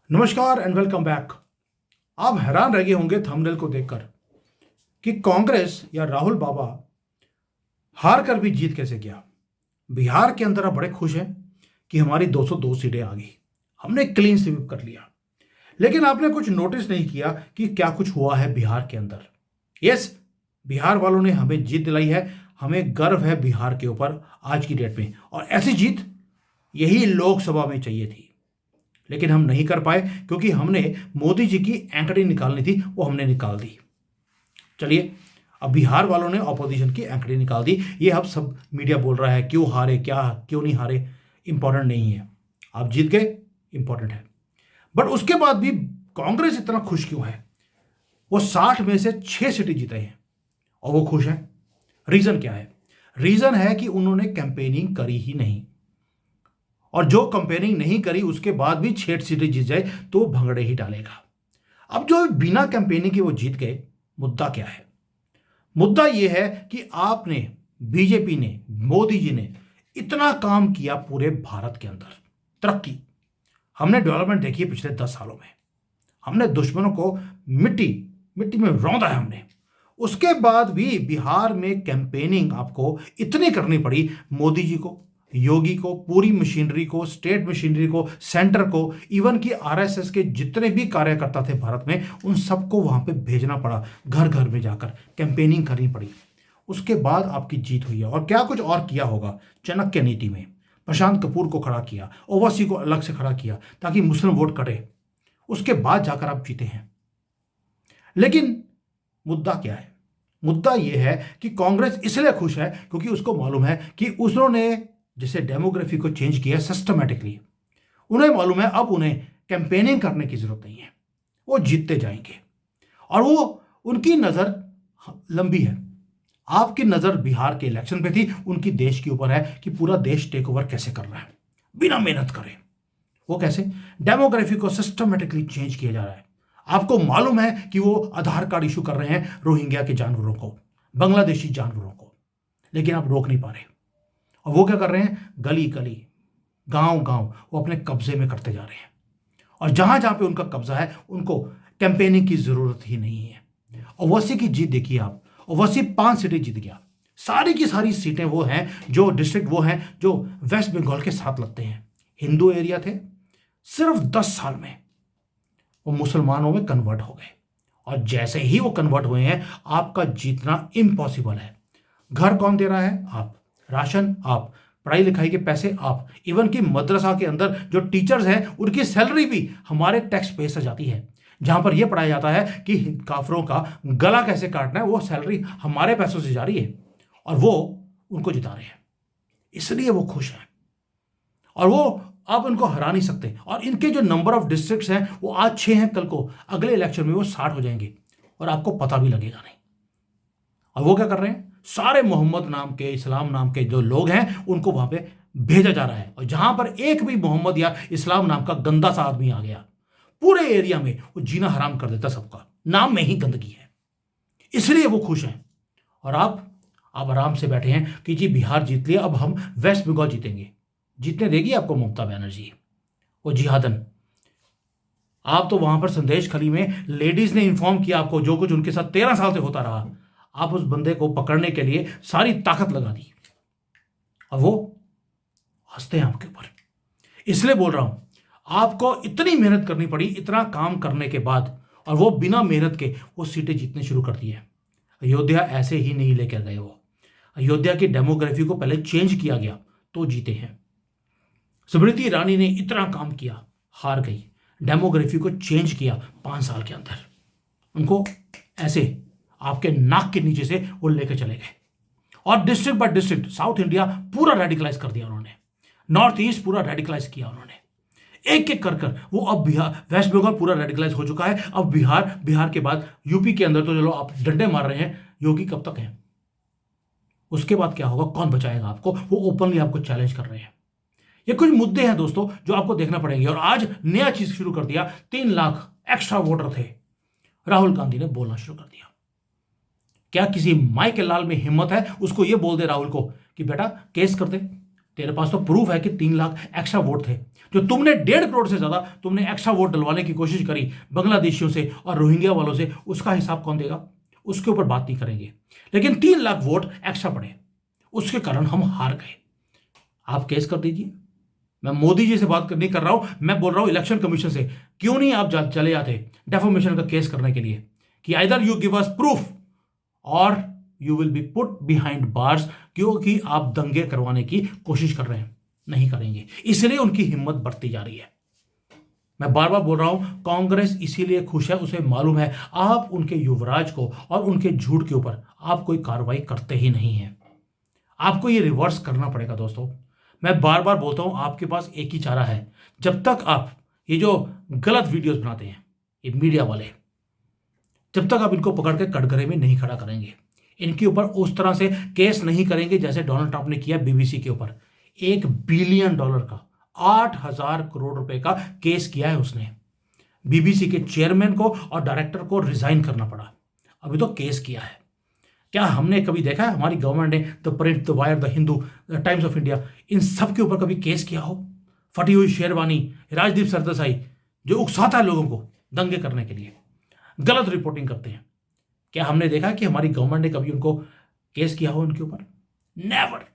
नमस्कार and welcome back. आप हैरान रह गए होंगे थंबनेल को देखकर कि कांग्रेस या राहुल बाबा हार कर भी जीत कैसे गया। बिहार के अंदर आप बड़े खुश हैं कि हमारी 202 सीटें आ गई, हमने क्लीन स्वीप कर लिया। लेकिन आपने कुछ नोटिस नहीं किया कि क्या कुछ हुआ है बिहार के अंदर। यस, बिहार वालों ने हमें जीत दिलाई है। हमें गर्व है बिहार के ऊपर आज की डेट में, और ऐसी जीत यही लोकसभा में चाहिए थी। लेकिन हम नहीं कर पाए क्योंकि हमने मोदी जी की एंकड़ी निकालनी थी, वो हमने निकाल दी। चलिए, अब बिहार वालों ने ऑपोजिशन की एंकड़ी निकाल दी। ये अब सब मीडिया बोल रहा है क्यों हारे, क्या क्यों नहीं हारे, इंपॉर्टेंट नहीं है। आप जीत गए, इंपॉर्टेंट है। बट उसके बाद भी कांग्रेस इतना खुश क्यों है? वो 60 में से 6 सीटें जीते हैं और वो खुश है। रीजन क्या है? रीजन है कि उन्होंने कैंपेनिंग करी ही नहीं, और जो कंपेयरिंग नहीं करी उसके बाद भी 6 सीटें जीत जाए तो भंगड़े ही डालेगा। अब जो बिना कैंपेनिंग के वो जीत गए, मुद्दा क्या है? मुद्दा यह है कि आपने, बीजेपी ने, मोदी जी ने इतना काम किया पूरे भारत के अंदर, तरक्की, हमने डेवलपमेंट देखी है पिछले 10 सालों में। हमने दुश्मनों को मिट्टी मिट्टी में रौंदा है हमने। उसके बाद भी बिहार में कैंपेनिंग आपको इतनी करनी पड़ी, मोदी जी को, योगी को, पूरी मशीनरी को, स्टेट मशीनरी को, सेंटर को, इवन कि आरएसएस के जितने भी कार्यकर्ता थे भारत में, उन सबको वहां पे भेजना पड़ा, घर घर में जाकर कैंपेनिंग करनी पड़ी। उसके बाद आपकी जीत हुई है। और क्या कुछ और किया होगा चाणक्य नीति में? प्रशांत कपूर को खड़ा किया, ओवैसी को अलग से खड़ा किया ताकि मुस्लिम वोट कटे। उसके बाद जाकर आप जीते हैं। लेकिन मुद्दा क्या है? मुद्दा यह है कि कांग्रेस इसलिए खुश है क्योंकि उसको मालूम है कि उन्होंने जैसे डेमोग्राफी को चेंज किया सिस्टमैटिकली। उन्हें मालूम है अब उन्हें कैंपेनिंग करने की जरूरत नहीं है, वो जीतते जाएंगे। और वो, उनकी नजर लंबी है। आपकी नजर बिहार के इलेक्शन पे थी, उनकी देश के ऊपर है कि पूरा देश टेक ओवर कैसे कर रहा है बिना मेहनत करे। वो कैसे? डेमोग्राफी को सिस्टमैटिकली चेंज किया जा रहा है। आपको मालूम है कि वो आधार कार्ड इशू कर रहे हैं रोहिंग्या के जानवरों को, बांग्लादेशी जानवरों को, लेकिन आप रोक नहीं पा रहे। और वो क्या कर रहे हैं? गली गली, गांव गांव वो अपने कब्जे में करते जा रहे हैं। और जहां जहां पे उनका कब्जा है उनको कैंपेनिंग की जरूरत ही नहीं है। ओवैसी की जीत देखिए आप। ओवैसी 5 सीटें जीत गया। सारी की सारी सीटें वो हैं, जो डिस्ट्रिक्ट वो हैं जो वेस्ट बंगाल के साथ लगते हैं, हिंदू एरिया थे। सिर्फ 10 साल में वो मुसलमानों में कन्वर्ट हो गए। और जैसे ही वो कन्वर्ट हुए हैं, आपका जीतना इम्पॉसिबल है। घर कौन दे रहा है? आप। राशन आप। पढ़ाई लिखाई के पैसे आप। इवन कि मदरसा के अंदर जो टीचर्स हैं उनकी सैलरी भी हमारे टैक्स पे से जाती है। जहां पर यह पढ़ाया जाता है कि काफरों का गला कैसे काटना है, वो सैलरी हमारे पैसों से जा रही है। और वो उनको जिता रहे हैं, इसलिए वो खुश हैं। और वो, आप उनको हरा नहीं सकते। और इनके जो नंबर ऑफ डिस्ट्रिक्ट्स हैं वो आज 6 हैं, कल को अगले इलेक्शन में वो 60 हो जाएंगे और आपको पता भी लगेगा नहीं। और वो क्या कर रहे हैं? सारे मोहम्मद नाम के, इस्लाम नाम के जो लोग हैं उनको वहां पे भेजा जा रहा है। और जहां पर एक भी मोहम्मद या इस्लाम नाम का गंदा सा आदमी आ गया, पूरे एरिया में वो जीना हराम कर देता सबका। नाम में ही गंदगी है, इसलिए वो खुश हैं। और आप आराम से बैठे हैं कि जी बिहार जीत लिया, अब हम वेस्ट बंगाल जीतेंगे। जीतने देगी आपको ममता बनर्जी, वो जिहादन। आप तो वहां पर संदेश खली में लेडीज ने इंफॉर्म किया आपको, जो कुछ उनके साथ 13 साल से होता रहा, आप उस बंदे को पकड़ने के लिए सारी ताकत लगा दी। और वो हंसते हैं आपके ऊपर। इसलिए बोल रहा हूं, आपको इतनी मेहनत करनी पड़ी, इतना काम करने के बाद, और वो बिना मेहनत के वो सीटें जीतने शुरू कर दी है। अयोध्या ऐसे ही नहीं लेकर गए वो। अयोध्या की डेमोग्राफी को पहले चेंज किया गया तो जीते हैं। स्मृति ईरानी ने इतना काम किया, हार गई। डेमोग्राफी को चेंज किया 5 साल के अंदर। उनको ऐसे आपके नाक के नीचे से वो लेकर चले गए। और district by district south India पूरा रेडिकलाइज कर दिया उन्होंने। नॉर्थ ईस्ट पूरा रेडिकलाइज किया उन्होंने। एक एक कर कर वो, अब बिहार, वेस्ट बंगाल पूरा रेडिकलाइज हो चुका है। अब बिहार के बाद यूपी के अंदर तो चलो आप डंडे मार रहे हैं, योगी कब तक है? उसके बाद क्या होगा? कौन बचाएगा आपको? वो ओपनली आपको चैलेंज कर रहे हैं। ये कुछ मुद्दे हैं दोस्तों जो आपको देखना पड़ेंगे। और आज नया चीज शुरू कर दिया, 3 लाख एक्स्ट्रा वोटर थे, राहुल गांधी ने बोलना शुरू कर दिया। क्या किसी माई के लाल में हिम्मत है उसको ये बोल दे राहुल को कि बेटा केस कर दे, तेरे पास तो प्रूफ है कि 3 लाख एक्स्ट्रा वोट थे, जो तुमने 1.5 करोड़ से ज्यादा तुमने एक्स्ट्रा वोट डलवाने की कोशिश करी बांग्लादेशियों से और रोहिंग्या वालों से, उसका हिसाब कौन देगा? उसके ऊपर बात नहीं करेंगे। लेकिन 3 लाख वोट एक्स्ट्रा पड़े, उसके कारण हम हार गए। आप केस कर दीजिए। मैं मोदी जी से बात नहीं कर रहा हूं, मैं बोल रहा हूं इलेक्शन कमीशन से, क्यों नहीं आप चले जाते डेफोमेशन का केस करने के लिए कि either you give us proof और you will be put behind bars, क्योंकि आप दंगे करवाने की कोशिश कर रहे हैं। नहीं करेंगे, इसलिए उनकी हिम्मत बढ़ती जा रही है। मैं बार बार बोल रहा हूं, कांग्रेस इसीलिए खुश है, उसे मालूम है आप उनके युवराज को और उनके झूठ के ऊपर आप कोई कार्रवाई करते ही नहीं है। आपको ये रिवर्स करना पड़ेगा दोस्तों। मैं बार बार बोलता हूं, आपके पास एक ही चारा है। जब तक आप ये जो गलत वीडियोस बनाते हैं ये मीडिया वाले, जब तक आप इनको पकड़ के कटघरे में नहीं खड़ा करेंगे, इनके ऊपर उस तरह से केस नहीं करेंगे जैसे डोनाल्ड ट्रंप ने किया बीबीसी के ऊपर, $1 बिलियन का 8,000 करोड़ रुपए का केस किया है उसने। बीबीसी के चेयरमैन को और डायरेक्टर को रिजाइन करना पड़ा, अभी तो केस किया है। क्या हमने कभी देखा है हमारी गवर्नमेंट ने the Print, the Wire, the Hindu, the Times of India, इन सब के ऊपर कभी केस किया हो? फटी हुई शेरवानी, राजदीप सरदेसाई जो उकसाता है लोगों को दंगे करने के लिए, गलत रिपोर्टिंग करते हैं, क्या हमने देखा कि हमारी गवर्नमेंट ने कभी उनको केस किया हो उनके ऊपर? नेवर।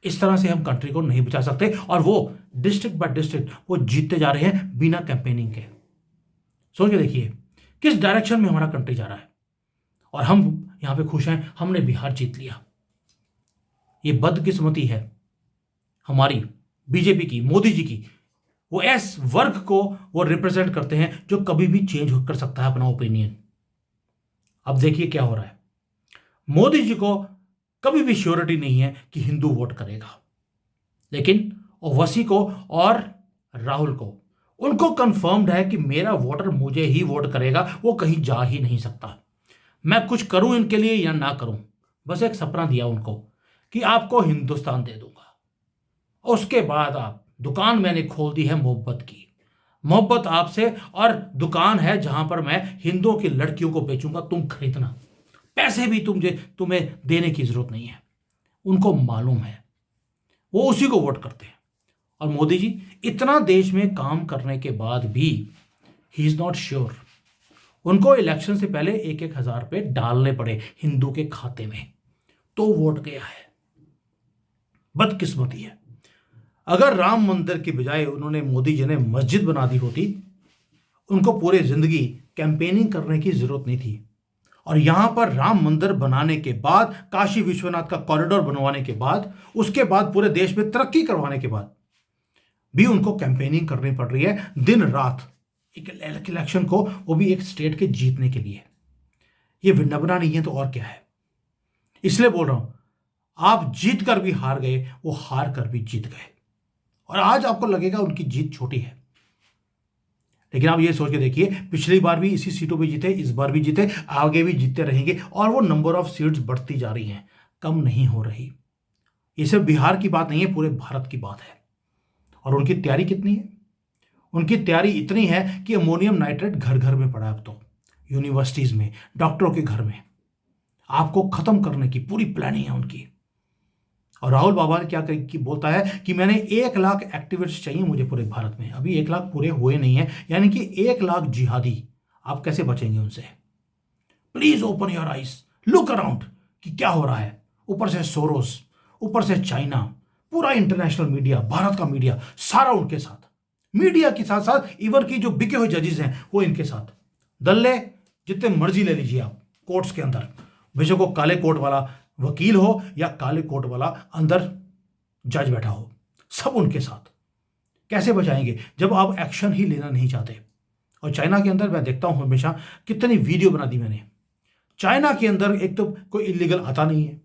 इस तरह से हम कंट्री को नहीं बचा सकते, और वो डिस्ट्रिक्ट बाय डिस्ट्रिक्ट वो जीतते जा रहे हैं बिना कैंपेनिंग के। सोच के देखिए किस डायरेक्शन में हमारा कंट्री जा रहा है, और हम यहां पे खुश हैं, हमने बिहार जीत लिया। ये बदकिस्मती है हमारी बीजेपी की, मोदी जी की। वो ऐस वर्ग को वो रिप्रेजेंट करते हैं जो कभी भी चेंज कर सकता है अपना ओपिनियन। अब देखिए क्या हो रहा है, मोदी जी को कभी भी श्योरिटी नहीं है कि हिंदू वोट करेगा, लेकिन ओवैसी को और राहुल को, उनको कंफर्म्ड है कि मेरा वोटर मुझे ही वोट करेगा, वो कहीं जा ही नहीं सकता। मैं कुछ करूं इनके लिए या ना करूं, बस एक सपना दिया उनको कि आपको हिंदुस्तान दे दूंगा। उसके बाद आप दुकान मैंने खोल दी है मोहब्बत की, मोहब्बत आपसे, और दुकान है जहां पर मैं हिंदुओं की लड़कियों को बेचूंगा, तुम खरीदना। पैसे भी तुम्हें देने की जरूरत नहीं है। उनको मालूम है, वो उसी को वोट करते हैं। और मोदी जी इतना देश में काम करने के बाद भी ही इज नॉट श्योर। उनको इलेक्शन से पहले 1,000 रुपए डालने पड़े हिंदू के खाते में, तो वोट गया है। बदकिस्मती है। अगर राम मंदिर की बजाय उन्होंने, मोदी जी ने मस्जिद बना दी होती, उनको पूरे जिंदगी कैंपेनिंग करने की जरूरत नहीं थी। और यहां पर राम मंदिर बनाने के बाद, काशी विश्वनाथ का कॉरिडोर बनवाने के बाद, उसके बाद पूरे देश में तरक्की करवाने के बाद भी उनको कैंपेनिंग करनी पड़ रही है दिन रात एक इलेक्शन को, वो भी एक स्टेट के जीतने के लिए। ये विडंबना नहीं है तो और क्या है। इसलिए बोल रहा हूं, आप जीत कर भी हार गए, वो हार कर भी जीत गए, और आज आपको लगेगा उनकी जीत छोटी है, लेकिन आप ये सोच के देखिए, पिछली बार भी इसी सीटों पे जीते, इस बार भी जीते, आगे भी जीतते रहेंगे, और वो नंबर ऑफ सीट्स बढ़ती जा रही हैं, कम नहीं हो रही। ये सिर्फ बिहार की बात नहीं है, पूरे भारत की बात है। और उनकी तैयारी कितनी है? उनकी तैयारी इतनी है कि अमोनियम नाइट्रेट घर घर में पड़ा है अब तो, यूनिवर्सिटीज में, डॉक्टरों के घर में। आपको खत्म करने की पूरी प्लानिंग है उनकी। और राहुल बाबा ने क्या बोलता है कि मैंने 1 लाख एक्टिविस्ट चाहिए मुझे पूरे भारत में। अभी 1 लाख पूरे हुए नहीं है, यानी कि 1 लाख जिहादी। आप कैसे बचेंगे उनसे? Please open your eyes, look around कि क्या हो रहा है। ऊपर से सोरोस, ऊपर से चाइना, पूरा इंटरनेशनल मीडिया, भारत का मीडिया सारा उनके साथ, मीडिया के साथ साथ इवन की जो बिके हुए जजेस हैं वो इनके साथ। दल्ले जितने मर्जी ले लीजिए आप कोर्ट्स के अंदर, बेशक वो काले कोट वाला वकील हो या काले कोट वाला अंदर जज बैठा हो, सब उनके साथ। कैसे बचाएंगे जब आप एक्शन ही लेना नहीं चाहते? और चाइना के अंदर मैं देखता हूं हमेशा, कितनी वीडियो बना दी मैंने। चाइना के अंदर एक तो कोई इलीगल आता नहीं है,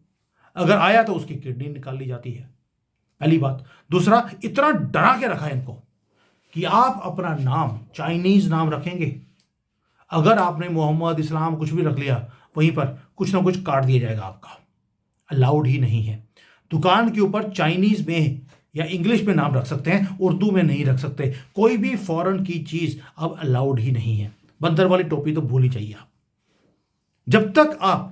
अगर आया तो उसकी किडनी निकाल ली जाती है, पहली बात। दूसरा, इतना डरा के रखा है इनको कि आप अपना नाम चाइनीज नाम रखेंगे, अगर आपने मोहम्मद, इस्लाम कुछ भी रख लिया, वहीं पर कुछ ना कुछ काट दिया जाएगा आपका। अलाउड ही नहीं है। दुकान के ऊपर चाइनीज में या इंग्लिश में नाम रख सकते हैं, उर्दू में नहीं रख सकते। कोई भी फॉरेन की चीज अब अलाउड ही नहीं है। बंदर वाली टोपी तो भूल ही जाइए आप। जब तक आप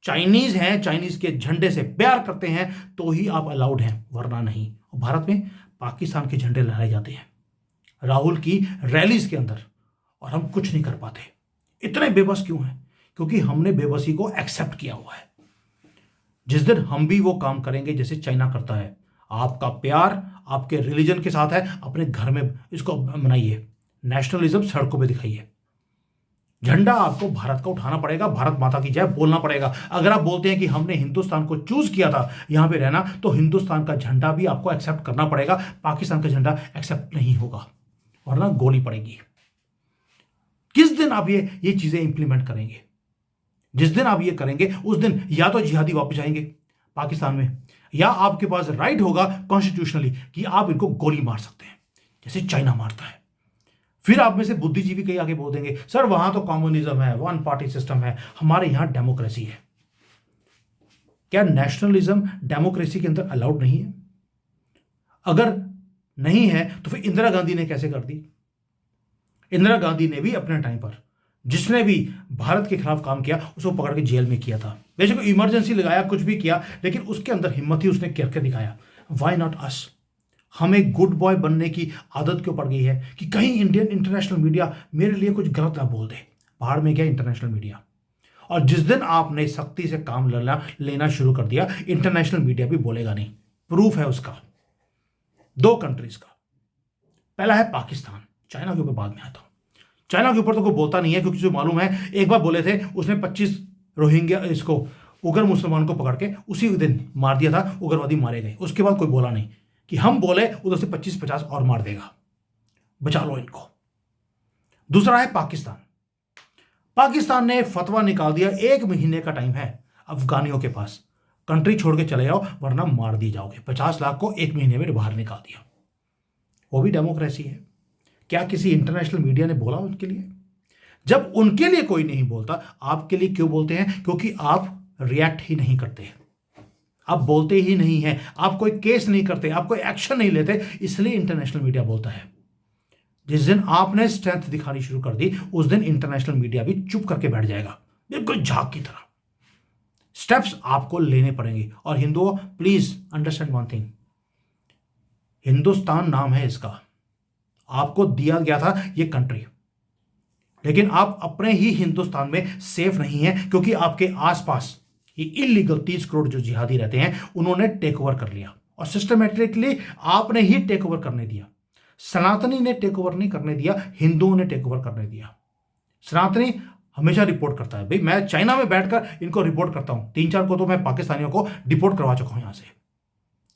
चाइनीज हैं, चाइनीज के झंडे से प्यार करते हैं तो ही आप अलाउड हैं, वरना नहीं। और भारत में पाकिस्तान के झंडे लहराए जाते हैं राहुल की रैलीज के अंदर, और हम कुछ नहीं कर पाते। इतने बेबस क्यों हैं? क्योंकि हमने बेबसी को एक्सेप्ट किया हुआ है। जिस दिन हम भी वो काम करेंगे जैसे चाइना करता है, आपका प्यार आपके रिलीजन के साथ है, अपने घर में इसको मनाइए, नेशनलिज्म सड़कों पे दिखाइए। झंडा आपको भारत का उठाना पड़ेगा, भारत माता की जय बोलना पड़ेगा। अगर आप बोलते हैं कि हमने हिंदुस्तान को चूज किया था यहां पे रहना, तो हिंदुस्तान का झंडा भी आपको एक्सेप्ट करना पड़ेगा। पाकिस्तान का झंडा एक्सेप्ट नहीं होगा, वरना गोली पड़ेगी। किस दिन आप ये चीजें इंप्लीमेंट करेंगे? जिस दिन आप ये करेंगे उस दिन या तो जिहादी वापस आएंगे पाकिस्तान में, या आपके पास राइट होगा कॉन्स्टिट्यूशनली कि आप इनको गोली मार सकते हैं जैसे चाइना मारता है। फिर आप में से बुद्धिजीवी कई आगे बोल देंगे, सर वहां तो कम्युनिज्म है, वन पार्टी सिस्टम है, हमारे यहां डेमोक्रेसी है। क्या नेशनलिज्म डेमोक्रेसी के अंदर अलाउड नहीं है? अगर नहीं है तो फिर इंदिरा गांधी ने कैसे कर दी? इंदिरा गांधी ने भी अपने टाइम पर जिसने भी भारत के खिलाफ काम किया उसको पकड़ के जेल में किया था। बेशक इमरजेंसी लगाया, कुछ भी किया, लेकिन उसके अंदर हिम्मत ही उसने करके दिखाया। Why not us? हमें गुड बॉय बनने की आदत क्यों पड़ गई है कि कहीं इंडियन इंटरनेशनल मीडिया मेरे लिए कुछ गलत ना बोल दे? बाहर में क्या इंटरनेशनल मीडिया। और जिस दिन आपने सख्ती से काम लेना शुरू कर दिया, इंटरनेशनल मीडिया भी बोलेगा नहीं। प्रूफ है उसका दो कंट्रीज का। पहला है पाकिस्तान, चाइना के ऊपर बाद में आता हूं। चाइना के ऊपर तो कोई बोलता नहीं है, क्योंकि जो मालूम है, एक बार बोले थे, उसने 25 रोहिंग्या इसको उग्र मुसलमानों को पकड़ के उसी दिन मार दिया था, उग्रवादी मारे गए। उसके बाद कोई बोला नहीं कि हम बोले उधर से 25-50 और मार देगा, बचा लो इनको। दूसरा है पाकिस्तान। पाकिस्तान ने फतवा निकाल दिया, 1 महीने का टाइम है अफगानियों के पास, कंट्री छोड़ के चले जाओ वरना मार दिए जाओगे। 50 लाख को 1 महीने में बाहर निकाल दिया। वो भी डेमोक्रेसी है। क्या किसी इंटरनेशनल मीडिया ने बोला उनके लिए? जब उनके लिए कोई नहीं बोलता, आपके लिए क्यों बोलते हैं? क्योंकि आप रिएक्ट ही नहीं करते, आप बोलते ही नहीं हैं, आप कोई केस नहीं करते, आप कोई एक्शन नहीं लेते, इसलिए इंटरनेशनल मीडिया बोलता है। जिस दिन आपने स्ट्रेंथ दिखानी शुरू कर दी, उस दिन इंटरनेशनल मीडिया भी चुप करके बैठ जाएगा, बिल्कुल झाग की तरह। स्टेप्स आपको लेने पड़ेंगे। और हिंदुओं, please understand one thing, Hindustan नाम है इसका, आपको दिया गया था ये कंट्री, लेकिन आप अपने ही हिंदुस्तान में सेफ नहीं हैं, क्योंकि आपके आसपास ये इलीगल 30 करोड़ जो जिहादी रहते हैं, उन्होंने टेक ओवर कर लिया, और सिस्टमेटिकली आपने ही टेक ओवर करने दिया। सनातनी ने टेक ओवर नहीं करने दिया, हिंदुओं ने टेक ओवर करने दिया। सनातनी हमेशा रिपोर्ट करता है, भाई मैं चाइना में बैठकर इनको रिपोर्ट करता हूं। 3-4 को तो मैं पाकिस्तानियों को डिपोर्ट करवा चुका हूं यहां से,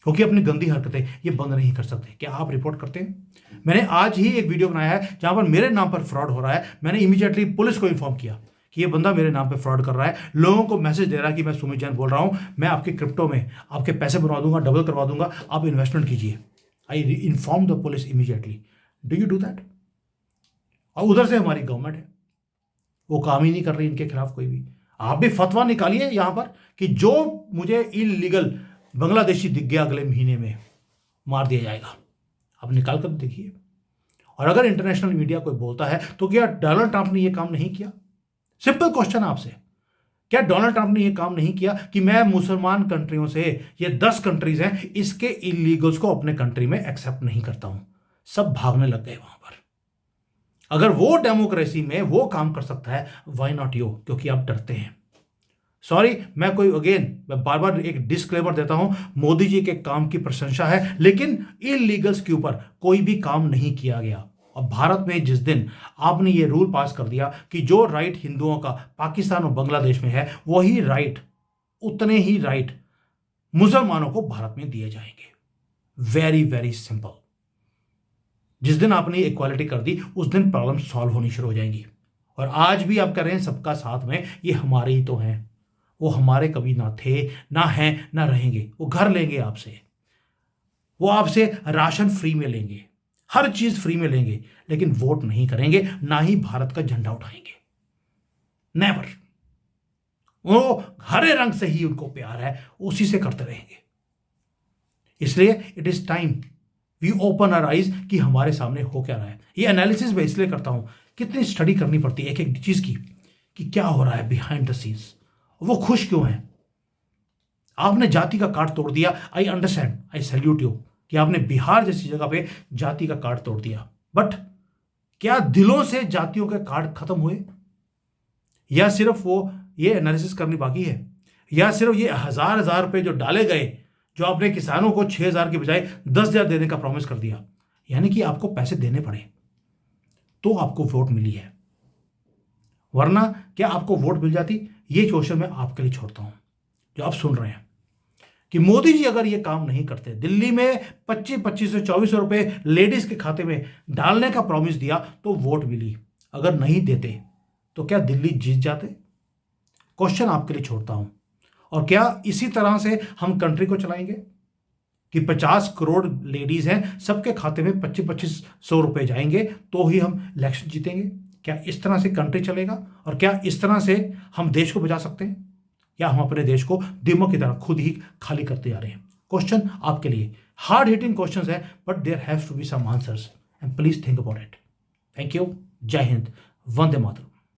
क्योंकि अपनी गंदी हरकतें ये बंद नहीं कर सकते। क्या आप रिपोर्ट करते हैं? मैंने आज ही एक वीडियो बनाया है जहां पर मेरे नाम पर फ्रॉड हो रहा है। मैंने इमीडिएटली पुलिस को इन्फॉर्म किया कि ये बंदा मेरे नाम पे फ्रॉड कर रहा है, लोगों को मैसेज दे रहा है कि मैं सुमित जैन बोल रहा हूं, मैं आपके क्रिप्टो में आपके पैसे बनवा दूंगा, डबल करवा दूंगा, आप इन्वेस्टमेंट कीजिए। I inform the police immediately. Do you do that? और उधर से हमारी गवर्नमेंट है, वो काम ही नहीं कर रही इनके खिलाफ कोई भी। आप भी फतवा निकालिए यहां पर कि जो मुझे इलीगल बांग्लादेशी दिख गया अगले महीने में मार दिया जाएगा। अब निकाल कर देखिए। और अगर इंटरनेशनल मीडिया कोई बोलता है तो क्या डोनाल्ड ट्रंप ने यह काम नहीं किया? सिंपल क्वेश्चन आपसे, क्या डोनाल्ड ट्रंप ने यह काम नहीं किया कि मैं मुसलमान कंट्रियों से, ये 10 कंट्रीज हैं, इसके इलीगल्स को अपने कंट्री में एक्सेप्ट नहीं करता हूं? सब भागने लग गए वहां पर। अगर वो डेमोक्रेसी में वो काम कर सकता है, व्हाई नॉट यू? क्योंकि आप डरते हैं। सॉरी, मैं बार बार एक डिस्क्लेमर देता हूं, मोदी जी के काम की प्रशंसा है, लेकिन इलीगल्स के ऊपर कोई भी काम नहीं किया गया। और भारत में जिस दिन आपने ये रूल पास कर दिया कि जो राइट हिंदुओं का पाकिस्तान और बांग्लादेश में है, वही राइट, उतने ही राइट मुसलमानों को भारत में दिए जाएंगे। Very very simple. जिस दिन आपने इक्वालिटी कर दी, उस दिन प्रॉब्लम सॉल्व होनी शुरू हो जाएंगी। और आज भी आप कर रहे हैं सबका साथ में, ये हमारे ही तो हैं, वो हमारे कभी ना थे, ना हैं, ना रहेंगे। वो घर लेंगे आपसे, वो आपसे राशन फ्री में लेंगे, हर चीज फ्री में लेंगे, लेकिन वोट नहीं करेंगे, ना ही भारत का झंडा उठाएंगे। नेवर। वो हरे रंग से ही उनको प्यार है, उसी से करते रहेंगे। इसलिए it is time we open our eyes कि हमारे सामने हो क्या रहा है। ये एनालिसिस मैं इसलिए करता हूं, कितनी स्टडी करनी पड़ती है एक एक चीज की, कि क्या हो रहा है बिहाइंड द सीन्स। वो खुश क्यों हैं? आपने जाति का कार्ड तोड़ दिया। I understand, I salute you कि आपने बिहार जैसी जगह पे जाति का कार्ड तोड़ दिया, बट क्या दिलों से जातियों के कार्ड खत्म हुए? या सिर्फ वो ये एनालिसिस करनी बाकी है, या सिर्फ ये हजार हजार रुपए जो डाले गए, जो आपने किसानों को 6,000 के बजाय 10,000 देने का प्रॉमिस कर दिया, यानी कि आपको पैसे देने पड़े तो आपको वोट मिली है, वरना क्या आपको वोट मिल जाती? ये क्वेश्चन मैं आपके लिए छोड़ता हूं जो आप सुन रहे हैं, कि मोदी जी अगर ये काम नहीं करते, दिल्ली में 25 से 24 रुपए लेडीज के खाते में डालने का प्रॉमिस दिया तो वोट मिली, अगर नहीं देते तो क्या दिल्ली जीत जाते? क्वेश्चन आपके लिए छोड़ता हूं। और क्या इसी तरह से हम कंट्री को चलाएंगे कि 50 करोड़ लेडीज हैं, सबके खाते में 25-25 रुपए जाएंगे तो ही हम इलेक्शन जीतेंगे? क्या इस तरह से कंट्री चलेगा? और क्या इस तरह से हम देश को बचा सकते हैं, या हम अपने देश को दीमक की तरह खुद ही खाली करते जा रहे हैं? क्वेश्चन आपके लिए हार्ड हिटिंग क्वेश्चंस है, but there have to be some answers and please think about it. Thank you. जय हिंद। वंदे मातरम।